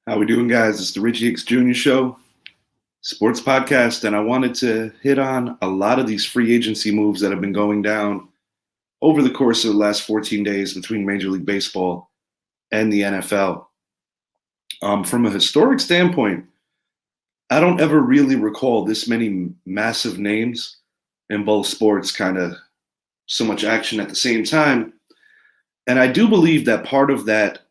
How we doing, guys? It's the Richie Hicks Jr. Show, sports podcast, and I wanted to hit on a lot of these free agency moves that have been going down over the course of the last 14 days between Major League Baseball and the NFL. From a historic standpoint, I don't ever really recall this many massive names in both sports, kind of so much action at the same time. And I do believe that part of that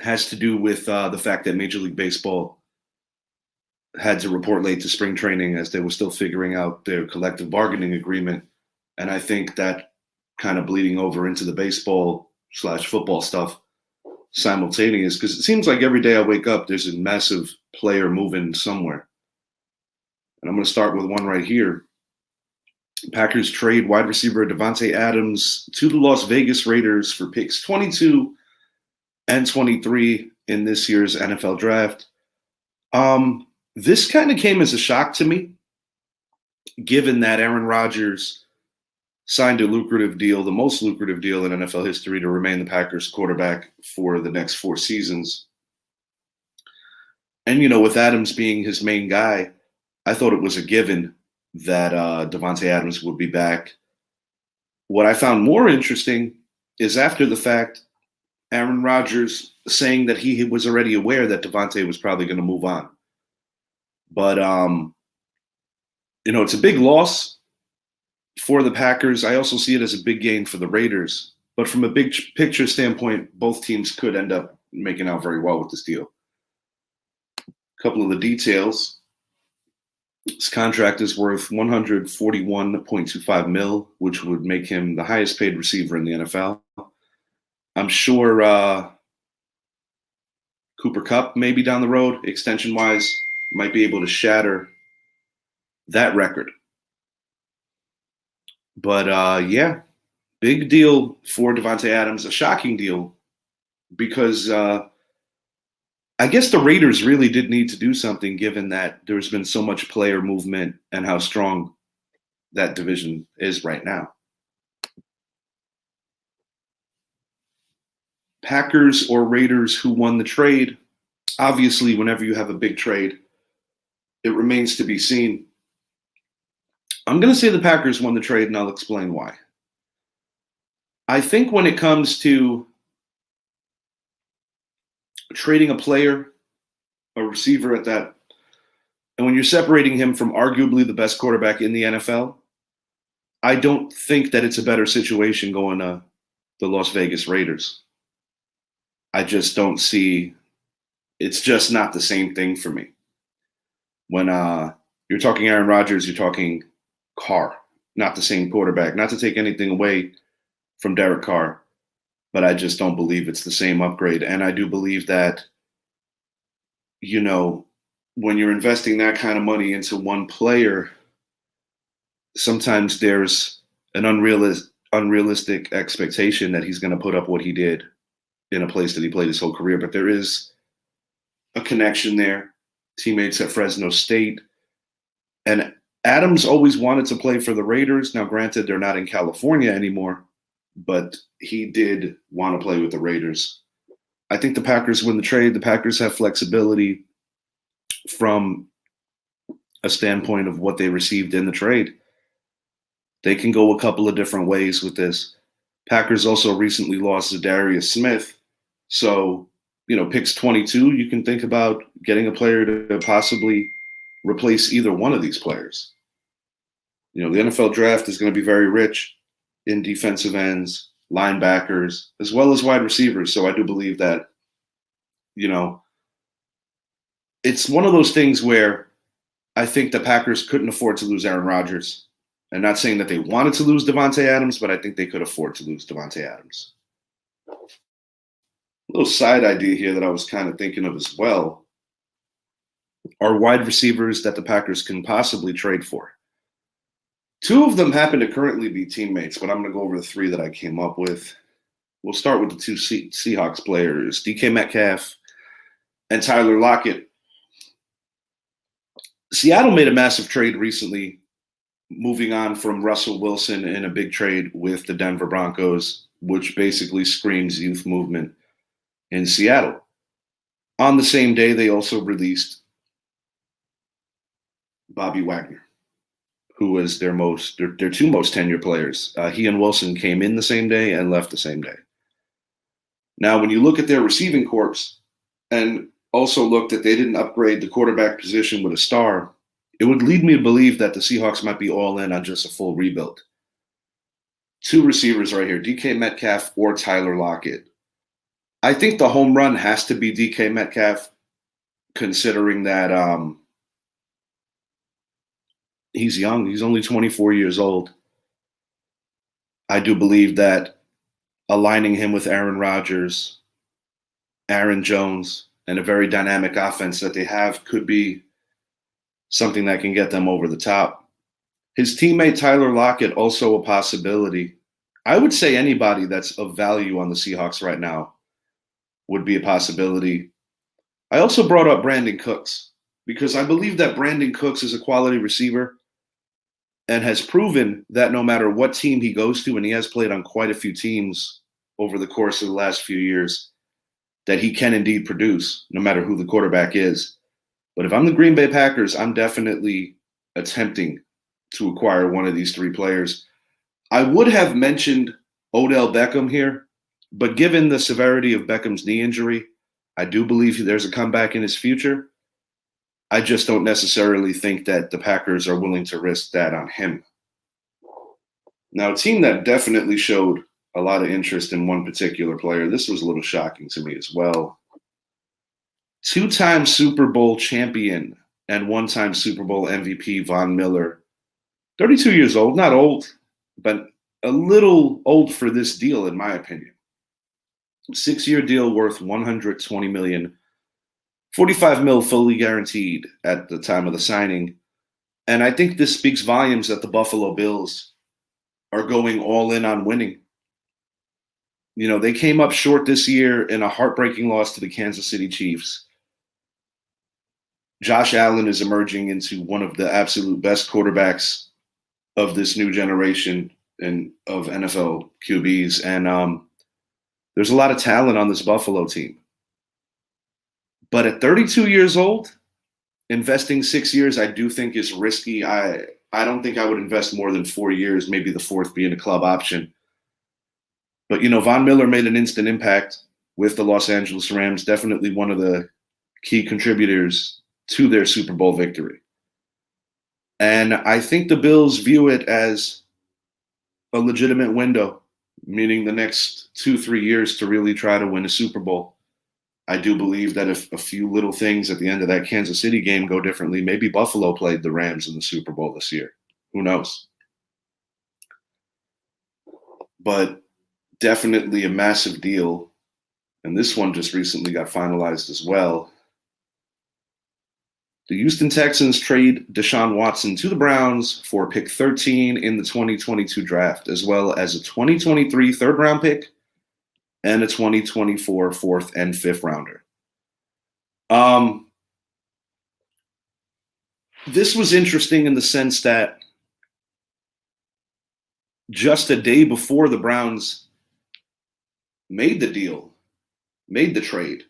has to do with the fact that Major League Baseball had to report late to spring training as they were still figuring out their collective bargaining agreement. And I think that kind of bleeding over into the baseball/football stuff simultaneous, because it seems like every day I wake up, there's a massive player moving somewhere. And I'm going to start with one right here. Packers trade wide receiver Davante Adams to the Las Vegas Raiders for picks 22 and 23 in this year's NFL draft. This kind of came as a shock to me, given that Aaron Rodgers signed a lucrative deal, the most lucrative deal in NFL history, to remain the Packers quarterback for the next 4 seasons. And, with Adams being his main guy, I thought it was a given that Davante Adams would be back. What I found more interesting is after the fact, Aaron Rodgers saying that he was already aware that Davante was probably going to move on. But, it's a big loss for the Packers. I also see it as a big gain for the Raiders. But from a big picture standpoint, both teams could end up making out very well with this deal. A couple of the details. His contract is worth $141.25 million, which would make him the highest paid receiver in the NFL. I'm sure Cooper Kupp, maybe down the road, extension-wise, might be able to shatter that record. But, big deal for Davante Adams, a shocking deal, because I guess the Raiders really did need to do something, given that there's been so much player movement and how strong that division is right now. Packers or Raiders, who won the trade? Obviously, whenever you have a big trade, it remains to be seen. I'm going to say the Packers won the trade, and I'll explain why. I think when it comes to trading a player, a receiver at that, and when you're separating him from arguably the best quarterback in the NFL, I don't think that it's a better situation going to the Las Vegas Raiders. I just don't see, it's just not the same thing for me. When you're talking Aaron Rodgers, you're talking Carr, not the same quarterback. Not to take anything away from Derek Carr, but I just don't believe it's the same upgrade. And I do believe that, when you're investing that kind of money into one player, sometimes there's an unrealistic expectation that he's going to put up what he did in a place that he played his whole career. But there is a connection there. Teammates at Fresno State. And Adams always wanted to play for the Raiders. Now, granted, they're not in California anymore, but he did want to play with the Raiders. I think the Packers win the trade. The Packers have flexibility from a standpoint of what they received in the trade. They can go a couple of different ways with this. Packers also recently lost Zadarius Smith. So, picks 22, you can think about getting a player to possibly replace either one of these players. The NFL draft is going to be very rich in defensive ends, linebackers, as well as wide receivers. So I do believe that, it's one of those things where I think the Packers couldn't afford to lose Aaron Rodgers. I'm not saying that they wanted to lose Davante Adams, but I think they could afford to lose Davante Adams. A little side idea here that I was kind of thinking of as well are wide receivers that the Packers can possibly trade for. 2 of them happen to currently be teammates, but I'm going to go over the 3 that I came up with. We'll start with the 2 Seahawks players, DK Metcalf and Tyler Lockett. Seattle made a massive trade recently, moving on from Russell Wilson in a big trade with the Denver Broncos, which basically screams youth movement in Seattle. On the same day, they also released Bobby Wagner, who was their two most tenured players. He and Wilson came in the same day and left the same day. Now, when you look at their receiving corps and also look that they didn't upgrade the quarterback position with a star, it would lead me to believe that the Seahawks might be all in on just a full rebuild. Two receivers right here, DK Metcalf or Tyler Lockett. I think the home run has to be DK Metcalf, considering that he's young. He's only 24 years old. I do believe that aligning him with Aaron Rodgers, Aaron Jones, and a very dynamic offense that they have could be something that can get them over the top. His teammate Tyler Lockett, also a possibility. I would say anybody that's of value on the Seahawks right now would be a possibility. I also brought up Brandon Cooks because I believe that Brandon Cooks is a quality receiver and has proven that no matter what team he goes to, and he has played on quite a few teams over the course of the last few years, that he can indeed produce no matter who the quarterback is. But if I'm the Green Bay Packers, I'm definitely attempting to acquire one of these three players. I would have mentioned Odell Beckham here, but given the severity of Beckham's knee injury, I do believe there's a comeback in his future. I just don't necessarily think that the Packers are willing to risk that on him. Now, a team that definitely showed a lot of interest in one particular player, this was a little shocking to me as well. Two-time Super Bowl champion and one-time Super Bowl MVP Von Miller, 32 years old, not old, but a little old for this deal, in my opinion. 6-year deal worth $120 million, $45 million fully guaranteed at the time of the signing. And I think this speaks volumes that the Buffalo Bills are going all in on winning. You know, they came up short this year in a heartbreaking loss to the Kansas City Chiefs. Josh Allen is emerging into one of the absolute best quarterbacks of this new generation and of NFL QBs. And there's a lot of talent on this Buffalo team. But at 32 years old, investing 6 years, I do think is risky. I don't think I would invest more than 4 years, maybe the fourth being a club option. But, you know, Von Miller made an instant impact with the Los Angeles Rams, definitely one of the key contributors to their Super Bowl victory. And I think the Bills view it as a legitimate window, meaning the next 2-3 years to really try to win a Super Bowl. I do believe that if a few little things at the end of that Kansas City game go differently, maybe Buffalo played the Rams in the Super Bowl this year. Who knows? But definitely a massive deal. And this one just recently got finalized as well. The Houston Texans trade Deshaun Watson to the Browns for pick 13 in the 2022 draft, as well as a 2023 third-round pick and a 2024 fourth and fifth rounder. This was interesting in the sense that just a day before the Browns made the deal, made the trade,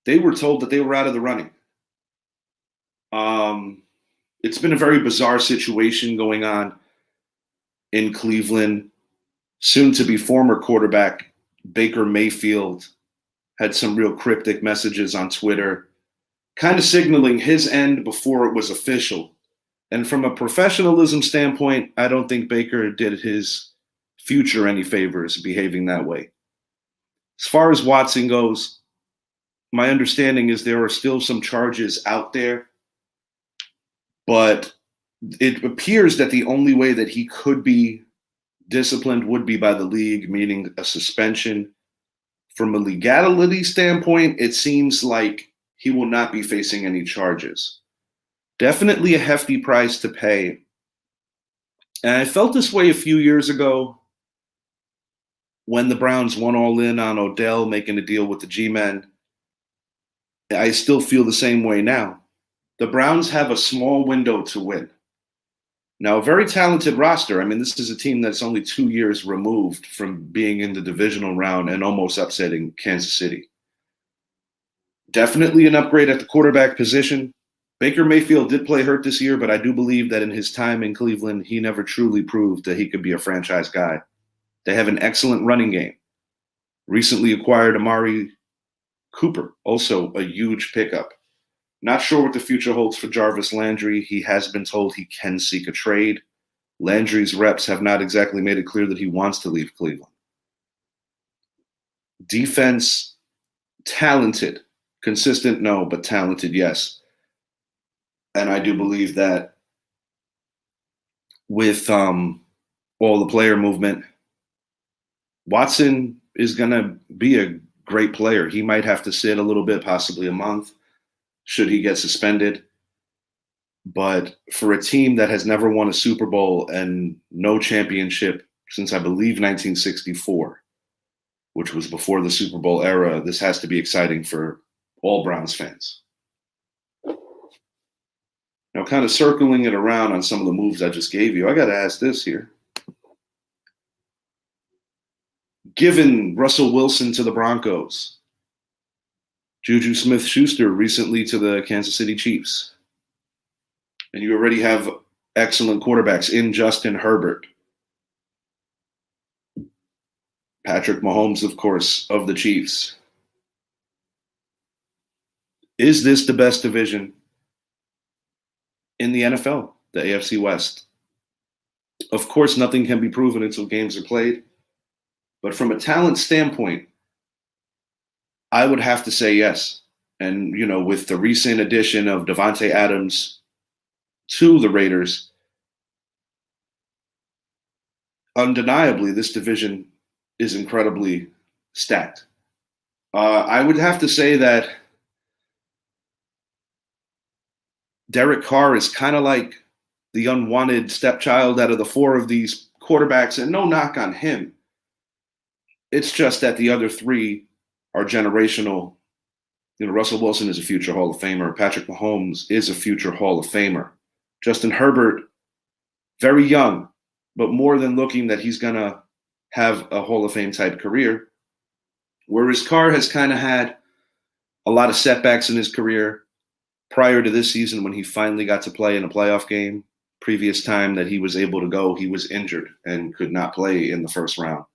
they were told that they were out of the running. It's been a very bizarre situation going on in Cleveland. Soon to be former quarterback Baker Mayfield had some real cryptic messages on Twitter, kind of signaling his end before it was official. And from a professionalism standpoint, I don't think Baker did his future any favors behaving that way. As far as Watson goes, my understanding is there are still some charges out there, but it appears that the only way that he could be disciplined would be by the league, meaning a suspension. From a legality standpoint, it seems like he will not be facing any charges. Definitely a hefty price to pay. And I felt this way a few years ago when the Browns went all in on Odell making a deal with the G-Men. I still feel the same way now. The Browns have a small window to win. Now, a very talented roster. I mean, this is a team that's only 2 years removed from being in the divisional round and almost upsetting Kansas City. Definitely an upgrade at the quarterback position. Baker Mayfield did play hurt this year, but I do believe that in his time in Cleveland, he never truly proved that he could be a franchise guy. They have an excellent running game. Recently acquired Amari Cooper, also a huge pickup. Not sure what the future holds for Jarvis Landry. He has been told he can seek a trade. Landry's reps have not exactly made it clear that he wants to leave Cleveland. Defense, talented. Consistent, no, but talented, yes. And I do believe that with all the player movement, Watson is going to be a great player. He might have to sit a little bit, possibly a month, should he get suspended. But for a team that has never won a Super Bowl and no championship since, I believe, 1964, which was before the Super Bowl era, this has to be exciting for all Browns fans. Now, kind of circling it around on some of the moves I just gave you, I got to ask this here. Given Russell Wilson to the Broncos, Juju Smith-Schuster recently to the Kansas City Chiefs, and you already have excellent quarterbacks in Justin Herbert, Patrick Mahomes, of course, of the Chiefs. Is this the best division in the NFL, the AFC West? Of course, nothing can be proven until games are played. But from a talent standpoint, I would have to say yes. And, with the recent addition of Davante Adams to the Raiders, undeniably, this division is incredibly stacked. I would have to say that Derek Carr is kind of like the unwanted stepchild out of the four of these quarterbacks, and no knock on him. It's just that the other three are generational. Russell Wilson is a future Hall of Famer. Patrick Mahomes is a future Hall of Famer. Justin Herbert, very young, but more than looking that he's going to have a Hall of Fame type career. Whereas Carr has kind of had a lot of setbacks in his career prior to this season when he finally got to play in a playoff game. Previous time that he was able to go, he was injured and could not play in the first round.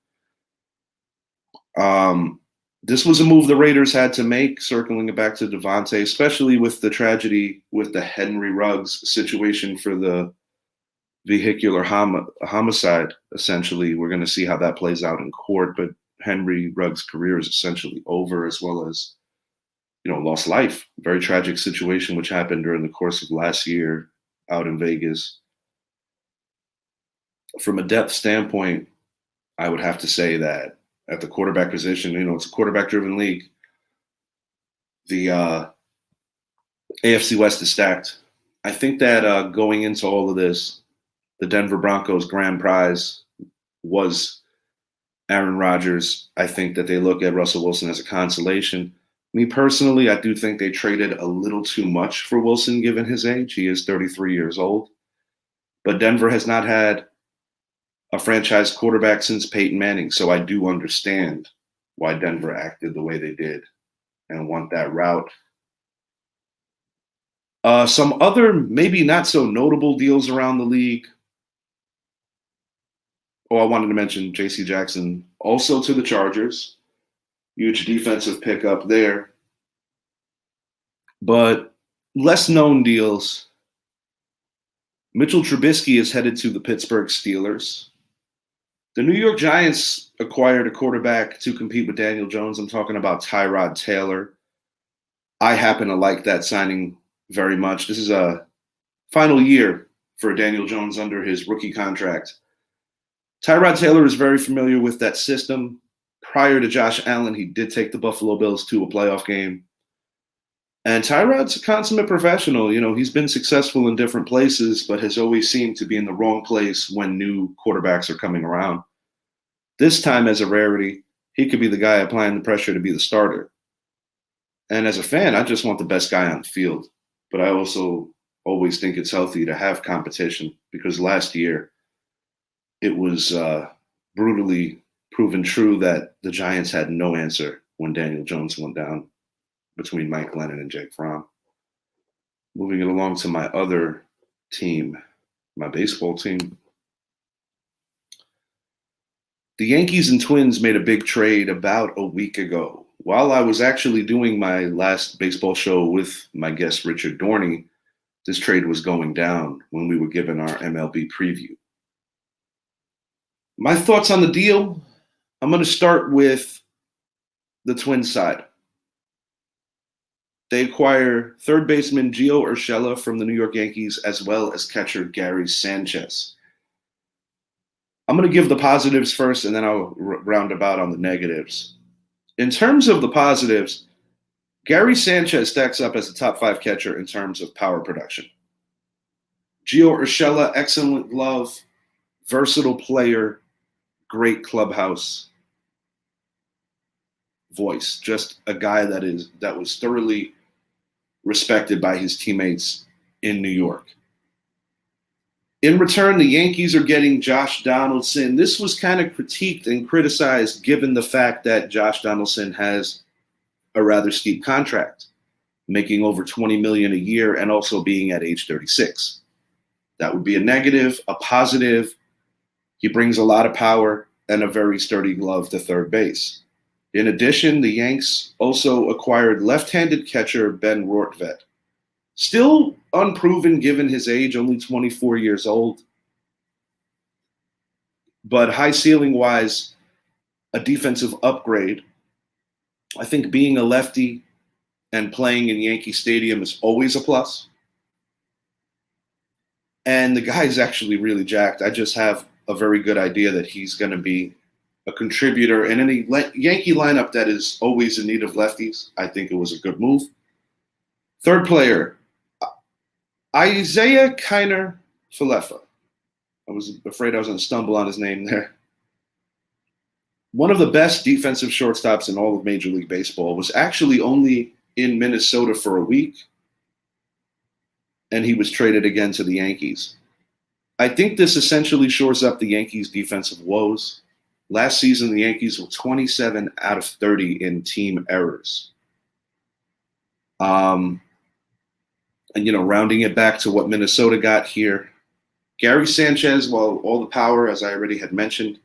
This was a move the Raiders had to make, circling it back to Davante, especially with the tragedy with the Henry Ruggs situation for the vehicular homicide, essentially. We're going to see how that plays out in court, but Henry Ruggs' career is essentially over, as well as, lost life. Very tragic situation, which happened during the course of last year out in Vegas. From a depth standpoint, I would have to say that at the quarterback position, it's a quarterback-driven league. The AFC West is stacked. I think that going into all of this, the Denver Broncos' grand prize was Aaron Rodgers. I think that they look at Russell Wilson as a consolation. Me personally, I do think they traded a little too much for Wilson given his age. He is 33 years old. But Denver has not had a franchise quarterback since Peyton Manning. So I do understand why Denver acted the way they did and want that route. Some other maybe not so notable deals around the league. I wanted to mention J.C. Jackson also to the Chargers. Huge defensive pickup there. But less known deals. Mitchell Trubisky is headed to the Pittsburgh Steelers. The New York Giants acquired a quarterback to compete with Daniel Jones. I'm talking about Tyrod Taylor. I happen to like that signing very much. This is a final year for Daniel Jones under his rookie contract. Tyrod Taylor is very familiar with that system. Prior to Josh Allen, he did take the Buffalo Bills to a playoff game. And Tyrod's a consummate professional. He's been successful in different places, but has always seemed to be in the wrong place when new quarterbacks are coming around. This time, as a rarity, he could be the guy applying the pressure to be the starter. And as a fan, I just want the best guy on the field. But I also always think it's healthy to have competition, because last year it was brutally proven true that the Giants had no answer when Daniel Jones went down. between Mike Glennon and Jake Fromm. Moving it along to my other team, my baseball team. The Yankees and Twins made a big trade about a week ago. While I was actually doing my last baseball show with my guest Richard Dorney, this trade was going down when we were given our MLB preview. My thoughts on the deal, I'm going to start with the Twins side. They acquire third baseman Gio Urshela from the New York Yankees, as well as catcher Gary Sanchez. I'm going to give the positives first, and then I'll round about on the negatives. In terms of the positives, Gary Sanchez stacks up as a top 5 catcher in terms of power production. Gio Urshela, excellent glove, versatile player, great clubhouse voice. Just a guy that was thoroughly respected by his teammates in New York. In return, the Yankees are getting Josh Donaldson. This was kind of critiqued and criticized given the fact that Josh Donaldson has a rather steep contract, making over $20 million a year and also being at age 36. That would be a negative. A positive, he brings a lot of power and a very sturdy glove to third base. In addition, the Yanks also acquired left-handed catcher Ben Rortvedt. Still unproven given his age, only 24 years old. But high ceiling-wise, a defensive upgrade. I think being a lefty and playing in Yankee Stadium is always a plus. And the guy is actually really jacked. I just have a very good idea that he's going to be a contributor in any Yankee lineup that is always in need of lefties. I think it was a good move. Third player, Isaiah Kiner Falefa. I was afraid I was going to stumble on his name there. One of the best defensive shortstops in all of Major League Baseball, was actually only in Minnesota for a week, and he was traded again to the Yankees. I think this essentially shores up the Yankees' defensive woes. Last season, the Yankees were 27 out of 30 in team errors. And, rounding it back to what Minnesota got here, Gary Sanchez, while all the power, as I already had mentioned,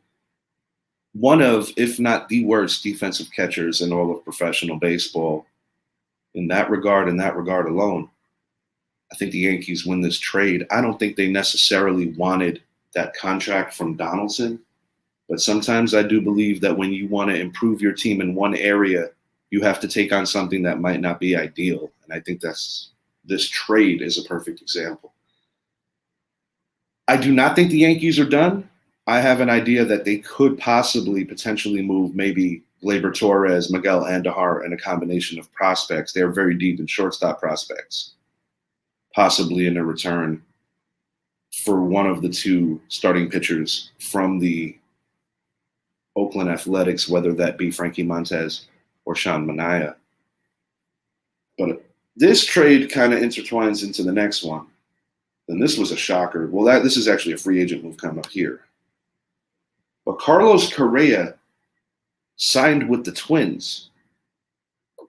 one of, if not the worst defensive catchers in all of professional baseball. In that regard alone, I think the Yankees win this trade. I don't think they necessarily wanted that contract from Donaldson, but sometimes I do believe that when you want to improve your team in one area, you have to take on something that might not be ideal. And I think this trade is a perfect example. I do not think the Yankees are done. I have an idea that they could potentially move maybe Gleyber Torres, Miguel Andujar, and a combination of prospects. They're very deep in shortstop prospects, possibly in a return for one of the two starting pitchers from the Oakland Athletics, whether that be Frankie Montes or Sean Manaea. But this trade kind of intertwines into the next one. And this was a shocker. Well, this is actually a free agent move coming up here. But Carlos Correa signed with the Twins.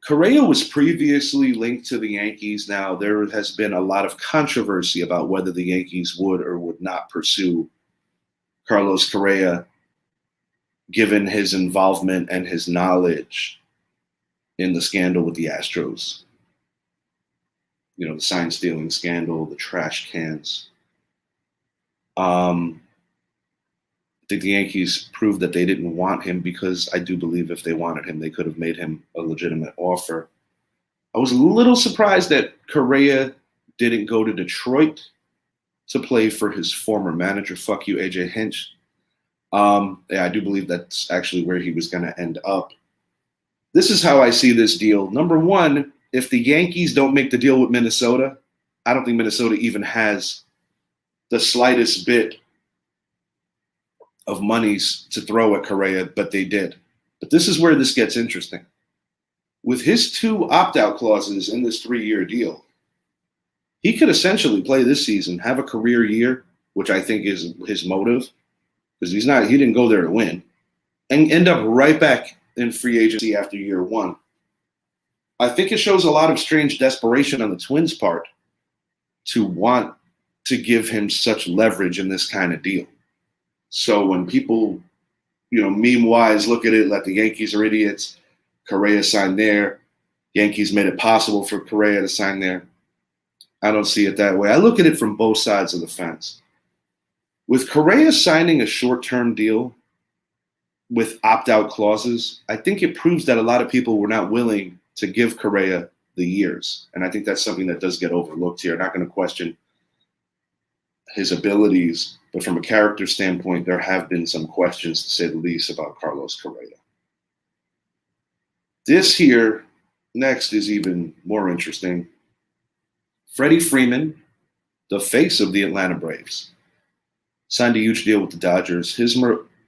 Correa was previously linked to the Yankees. Now, there has been a lot of controversy about whether the Yankees would or would not pursue Carlos Correa, given his involvement and his knowledge in the scandal with the Astros. The sign stealing scandal, the trash cans. I think the Yankees proved that they didn't want him, because I do believe if they wanted him, they could have made him a legitimate offer. I was a little surprised that Correa didn't go to Detroit to play for his former manager. Fuck you, AJ Hinch. I do believe that's actually where he was going to end up. This is how I see this deal. Number one, if the Yankees don't make the deal with Minnesota, I don't think Minnesota even has the slightest bit of monies to throw at Correa, but they did. But this is where this gets interesting. With his 2 opt-out clauses in this 3-year deal, he could essentially play this season, have a career year, which I think is his motive, because he didn't go there to win, and end up right back in free agency after year 1. I think it shows a lot of strange desperation on the Twins' part to want to give him such leverage in this kind of deal. So when people, meme-wise look at it like the Yankees are idiots, Correa signed there, Yankees made it possible for Correa to sign there. I don't see it that way. I look at it from both sides of the fence. With Correa signing a short-term deal with opt-out clauses, I think it proves that a lot of people were not willing to give Correa the years. And I think that's something that does get overlooked here. Not going to question his abilities, but from a character standpoint, there have been some questions, to say the least, about Carlos Correa. This here, next, is even more interesting. Freddie Freeman, the face of the Atlanta Braves, signed a huge deal with the Dodgers. His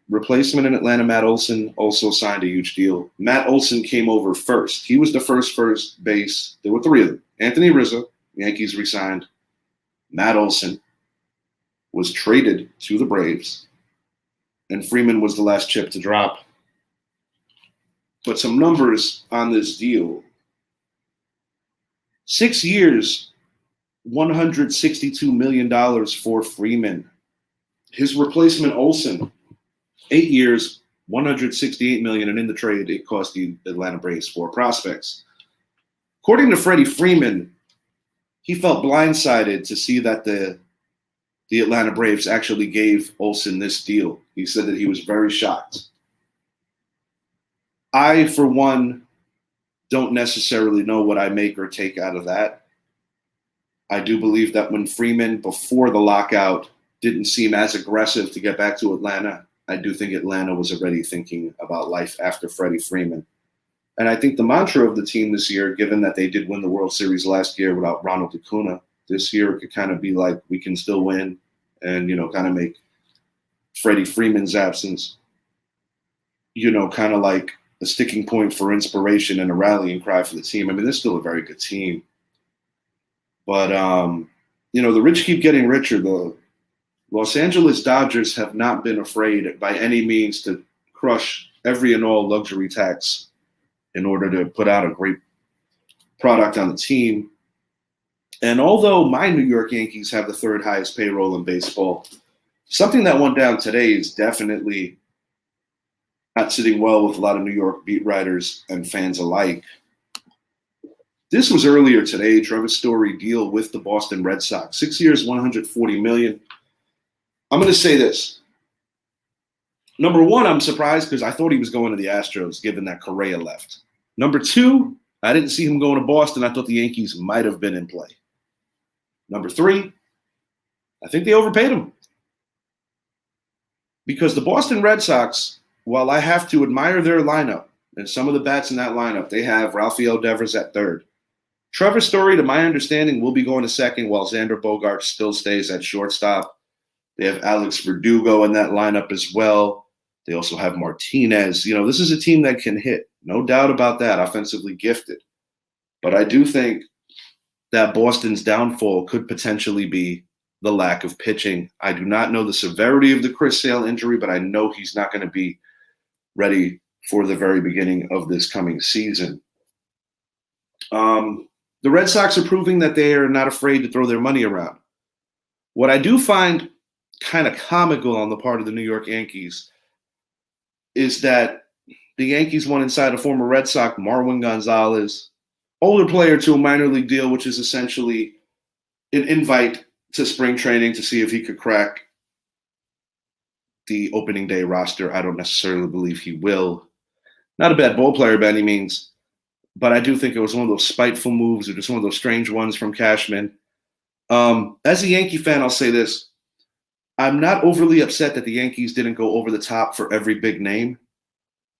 replacement in Atlanta, Matt Olson, also signed a huge deal. Matt Olson came over first. He was the first base. There were three of them. Anthony Rizzo, Yankees re-signed. Matt Olson was traded to the Braves, and Freeman was the last chip to drop. But some numbers on this deal. 6 years, $162 million for Freeman. His replacement, Olson, 8 years, $168 million, and in the trade, it cost the Atlanta Braves 4 prospects. According to Freddie Freeman, he felt blindsided to see that the Atlanta Braves actually gave Olson this deal. He said that he was very shocked. I, for one, don't necessarily know what I make or take out of that. I do believe that when Freeman, before the lockout, didn't seem as aggressive to get back to Atlanta, I do think Atlanta was already thinking about life after Freddie Freeman. And I think the mantra of the team this year, given that they did win the World Series last year without Ronald Acuna, this year it could kind of be like, we can still win and, kind of make Freddie Freeman's absence, kind of like a sticking point for inspiration and a rallying cry for the team. I mean, they're still a very good team. But, the rich keep getting richer. The Los Angeles Dodgers have not been afraid by any means to crush every and all luxury tax in order to put out a great product on the team. And although my New York Yankees have the third highest payroll in baseball, something that went down today is definitely not sitting well with a lot of New York beat writers and fans alike. This was earlier today, Trevor Story deal with the Boston Red Sox. 6 years, $140 million. I'm going to say this. Number one, I'm surprised because I thought he was going to the Astros, given that Correa left. Number two, I didn't see him going to Boston. I thought the Yankees might have been in play. Number three, I think they overpaid him. Because the Boston Red Sox, while I have to admire their lineup and some of the bats in that lineup, they have Rafael Devers at third. Trevor Story, to my understanding, will be going to second while Xander Bogaerts still stays at shortstop. They have Alex Verdugo in that lineup as well. They also have Martinez. This is a team that can hit. No doubt about that, offensively gifted. But I do think that Boston's downfall could potentially be the lack of pitching. I do not know the severity of the Chris Sale injury, but I know he's not going to be ready for the very beginning of this coming season. The Red Sox are proving that they are not afraid to throw their money around. What I do find kind of comical on the part of the New York Yankees is that the Yankees went inside a former Red Sox, Marwin Gonzalez, older player to a minor league deal, which is essentially an invite to spring training to see if he could crack the opening day roster. I don't necessarily believe he will. Not a bad ball player by any means, but I do think it was one of those spiteful moves or just one of those strange ones from Cashman. As a Yankee fan, I'll say this. I'm not overly upset that the Yankees didn't go over the top for every big name.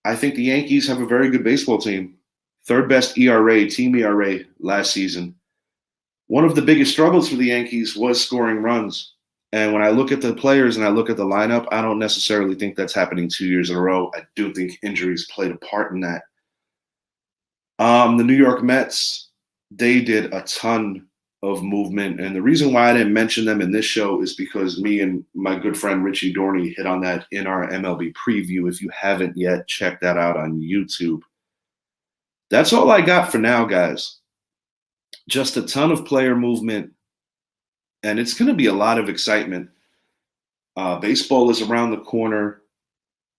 I think the Yankees have a very good baseball team. Third best ERA, team ERA last season. One of the biggest struggles for the Yankees was scoring runs. And when I look at the players and I look at the lineup, I don't necessarily think that's happening 2 years in a row. I do think injuries played a part in that. The New York Mets, they did a ton of movement. And the reason why I didn't mention them in this show is because me and my good friend Richie Dorney hit on that in our MLB preview. If you haven't yet, check that out on YouTube. That's all I got for now, guys. Just a ton of player movement, and it's going to be a lot of excitement. Baseball is around the corner.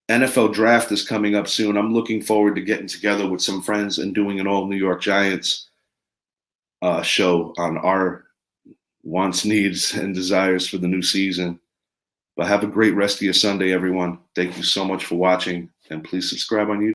NFL draft is coming up soon. I'm looking forward to getting together with some friends and doing an all New York Giants show on our wants, needs, and desires for the new season. But have a great rest of your Sunday, everyone. Thank you so much for watching, and please subscribe on YouTube.